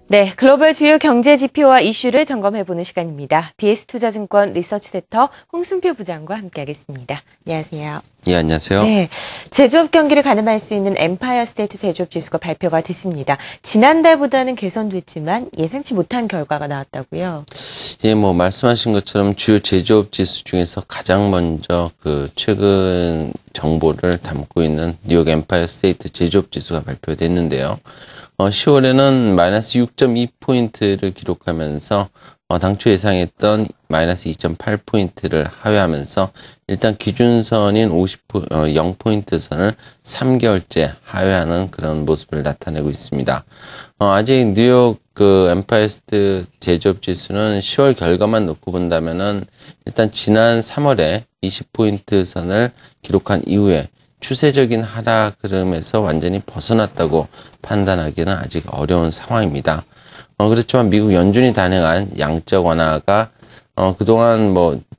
네, 글로벌 주요 경제 지표와 이슈를 점검해보는 시간입니다. BS투자증권 리서치센터 홍순표 부장과 함께하겠습니다. 안녕하세요. 예, 안녕하세요. 네, 제조업 경기를 가늠할 수 있는 엠파이어 스테이트 제조업 지수가 발표가 됐습니다. 지난달보다는 개선됐지만 예상치 못한 결과가 나왔다고요? 예, 말씀하신 것처럼 주요 제조업 지수 중에서 가장 먼저 최근 정보를 담고 있는 뉴욕 엠파이어 스테이트 제조업 지수가 발표됐는데요. 10월에는 마이너스 6.2포인트를 기록하면서 당초 예상했던 마이너스 2.8포인트를 하회하면서 일단 기준선인 0포인트 선을 3개월째 하회하는 그런 모습을 나타내고 있습니다. 아직 뉴욕 엠파이어 스테이트 제조업 지수는 10월 결과만 놓고 본다면은 일단 지난 3월에 20포인트 선을 기록한 이후에 추세적인 하락 흐름에서 완전히 벗어났다고 판단하기는 아직 어려운 상황입니다. 그렇지만 미국 연준이 단행한 양적 완화가 그동안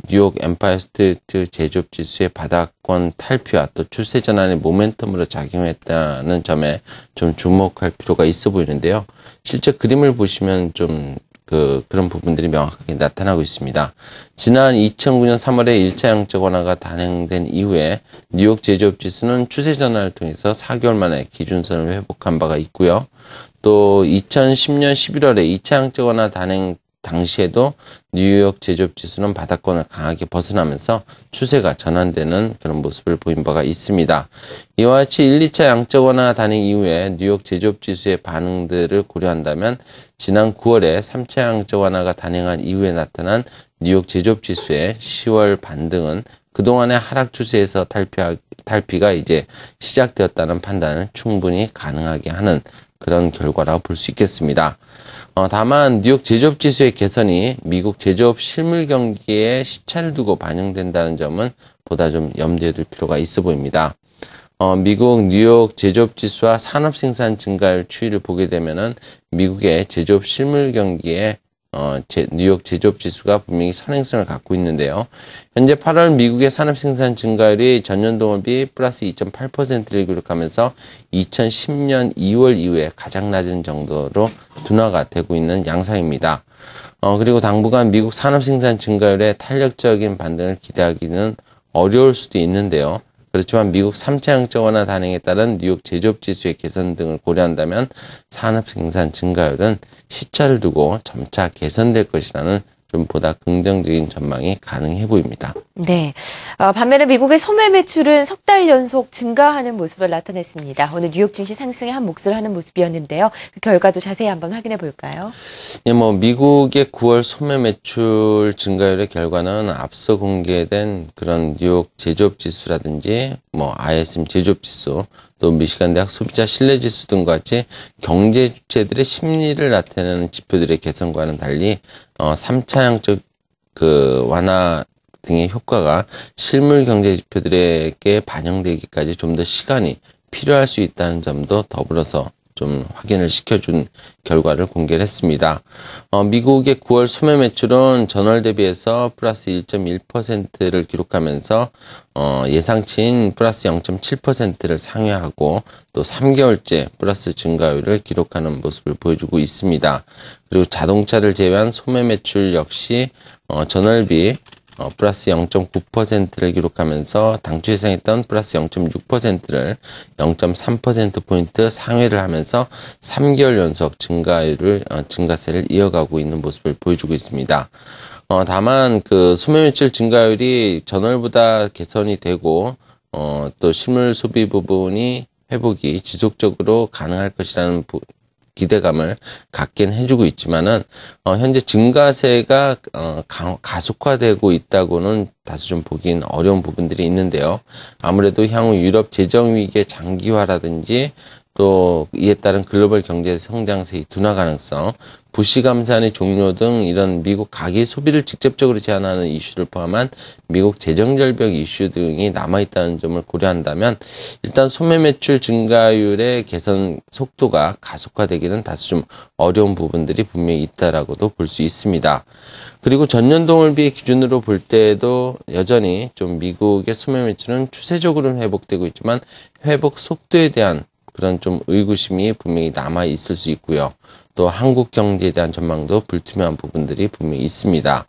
뉴욕 엠파이어 스테이트 제조업 지수의 바닥권 탈피와 또 추세 전환의 모멘텀으로 작용했다는 점에 좀 주목할 필요가 있어 보이는데요. 실제 그림을 보시면 좀 그런 부분들이 명확하게 나타나고 있습니다. 지난 2009년 3월에 1차 양적 완화가 단행된 이후에 뉴욕 제조업 지수는 추세 전환을 통해서 4개월 만에 기준선을 회복한 바가 있고요. 또 2010년 11월에 2차 양적 완화 단행 당시에도 뉴욕 제조업 지수는 바닥권을 강하게 벗어나면서 추세가 전환되는 그런 모습을 보인 바가 있습니다. 이와 같이 1, 2차 양적 완화 단행 이후에 뉴욕 제조업 지수의 반응들을 고려한다면 지난 9월에 3차 양적 완화가 단행한 이후에 나타난 뉴욕 제조업 지수의 10월 반등은 그동안의 하락 추세에서 탈피가 이제 시작되었다는 판단을 충분히 가능하게 하는 그런 결과라고 볼 수 있겠습니다. 다만 뉴욕 제조업 지수의 개선이 미국 제조업 실물 경기에 시차를 두고 반영된다는 점은 보다 좀 염두에 둘 필요가 있어 보입니다. 미국 뉴욕 제조업 지수와 산업 생산 증가율 추이를 보게 되면은 미국의 제조업 실물 경기에 뉴욕 제조업 지수가 분명히 선행성을 갖고 있는데요. 현재 8월 미국의 산업 생산 증가율이 전년 동월비 플러스 2.8%를 기록하면서 2010년 2월 이후에 가장 낮은 정도로 둔화가 되고 있는 양상입니다. 그리고 당분간 미국 산업 생산 증가율의 탄력적인 반등을 기대하기는 어려울 수도 있는데요. 그렇지만 미국 3차 양적 완화 단행에 따른 뉴욕 제조업 지수의 개선 등을 고려한다면 산업 생산 증가율은 시차를 두고 점차 개선될 것이라는 좀 보다 긍정적인 전망이 가능해 보입니다. 네. 반면에 미국의 소매 매출은 석 달 연속 증가하는 모습을 나타냈습니다. 오늘 뉴욕 증시 상승에 한 몫을 하는 모습이었는데요. 그 결과도 자세히 한번 확인해 볼까요? 예, 미국의 9월 소매 매출 증가율의 결과는 앞서 공개된 그런 뉴욕 제조업 지수라든지 ISM 제조업 지수 또 미시간 대학 소비자 신뢰 지수 등과 같이 경제 주체들의 심리를 나타내는 지표들의 개선과는 달리 3차 양적 완화 등의 효과가 실물 경제 지표들에게 반영되기까지 좀 더 시간이 필요할 수 있다는 점도 더불어서 좀 확인을 시켜준 결과를 공개를 했습니다. 미국의 9월 소매 매출은 전월 대비해서 플러스 1.1%를 기록하면서 예상치인 플러스 0.7%를 상회하고 또 3개월째 플러스 증가율을 기록하는 모습을 보여주고 있습니다. 그리고 자동차를 제외한 소매 매출 역시 전월비 플러스 0.9%를 기록하면서 당초 예상했던 플러스 0.6%를 0.3%포인트 상회를 하면서 3개월 연속 증가세를 이어가고 있는 모습을 보여주고 있습니다. 다만 소매 매출 증가율이 전월보다 개선이 되고 또 실물 소비 부분이 회복이 지속적으로 가능할 것이라는 기대감을 갖긴 해주고 있지만은 현재 증가세가 가속화되고 있다고는 다소 좀 보긴 어려운 부분들이 있는데요. 아무래도 향후 유럽 재정 위기의 장기화라든지 또 이에 따른 글로벌 경제 성장세의 둔화 가능성, 부시 감산의 종료 등 이런 미국 가계 소비를 직접적으로 제한하는 이슈를 포함한 미국 재정 절벽 이슈 등이 남아있다는 점을 고려한다면 일단 소매 매출 증가율의 개선 속도가 가속화되기는 다소 좀 어려운 부분들이 분명히 있다라고도 볼 수 있습니다. 그리고 전년 동월비 기준으로 볼 때에도 여전히 좀 미국의 소매 매출은 추세적으로는 회복되고 있지만 회복 속도에 대한 그런 좀 의구심이 분명히 남아 있을 수 있고요. 또 한국 경제에 대한 전망도 불투명한 부분들이 분명히 있습니다.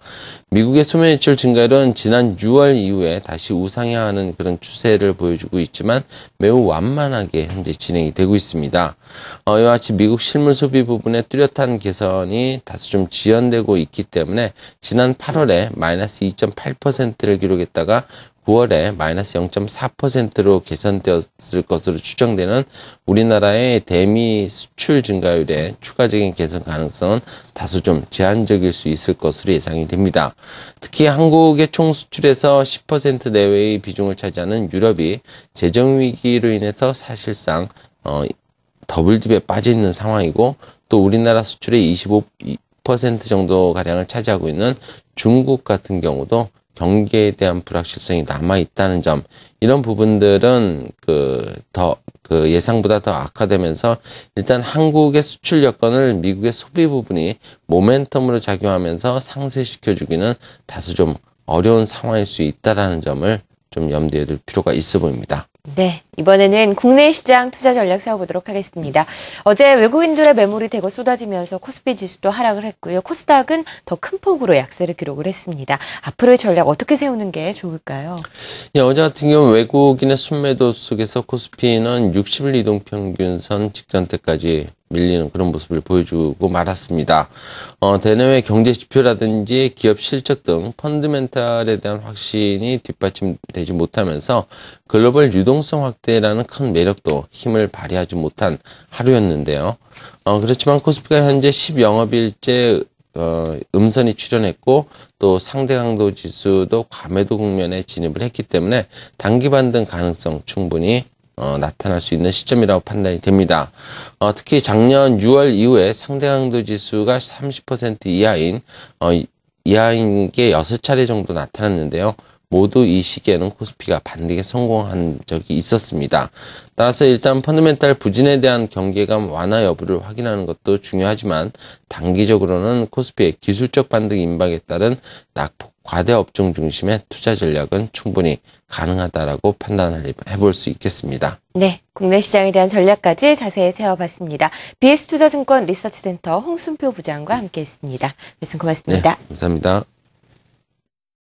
미국의 소매 매출 증가율은 지난 6월 이후에 다시 우상향하는 그런 추세를 보여주고 있지만 매우 완만하게 현재 진행이 되고 있습니다. 이와 같이 미국 실물 소비 부분의 뚜렷한 개선이 다소 좀 지연되고 있기 때문에 지난 8월에 마이너스 2.8%를 기록했다가 9월에 마이너스 0.4%로 개선되었을 것으로 추정되는 우리나라의 대미 수출 증가율의 추가적인 개선 가능성은 다소 좀 제한적일 수 있을 것으로 예상이 됩니다. 특히 한국의 총 수출에서 10% 내외의 비중을 차지하는 유럽이 재정 위기로 인해서 사실상 더블딥에 빠져 있는 상황이고, 또 우리나라 수출의 25% 정도 가량을 차지하고 있는 중국 같은 경우도 경기에 대한 불확실성이 남아있다는 점, 이런 부분들은 예상보다 더 악화되면서 일단 한국의 수출 여건을 미국의 소비 부분이 모멘텀으로 작용하면서 상쇄시켜주기는 다소 좀 어려운 상황일 수 있다는 점을 좀 염두에 둘 필요가 있어 보입니다. 네, 이번에는 국내 시장 투자 전략 세워보도록 하겠습니다. 어제 외국인들의 매물이 대거 쏟아지면서 코스피 지수도 하락을 했고요. 코스닥은 더 큰 폭으로 약세를 기록을 했습니다. 앞으로의 전략 어떻게 세우는 게 좋을까요? 예, 어제 같은 경우 외국인의 순매도 속에서 코스피는 60일 이동평균선 직전대까지 밀리는 그런 모습을 보여주고 말았습니다. 대내외 경제 지표라든지 기업 실적 등 펀드멘탈에 대한 확신이 뒷받침되지 못하면서 글로벌 유동성 확대라는 큰 매력도 힘을 발휘하지 못한 하루였는데요. 그렇지만 코스피가 현재 10영업일째 음선이 출현했고, 또 상대 강도 지수도 과매도 국면에 진입을 했기 때문에 단기 반등 가능성 충분히 나타날 수 있는 시점이라고 판단이 됩니다. 특히 작년 6월 이후에 상대 강도 지수가 30% 이하인 게 6차례 정도 나타났는데요. 모두 이 시기에는 코스피가 반등에 성공한 적이 있었습니다. 따라서 일단 펀더멘탈 부진에 대한 경계감 완화 여부를 확인하는 것도 중요하지만, 단기적으로는 코스피의 기술적 반등 임박에 따른 낙폭 과대 업종 중심의 투자 전략은 충분히 가능하다라고 판단을 해볼 수 있겠습니다. 네, 국내 시장에 대한 전략까지 자세히 세워봤습니다. BS투자증권 리서치센터 홍순표 부장과 함께했습니다. 말씀 고맙습니다. 네, 감사합니다.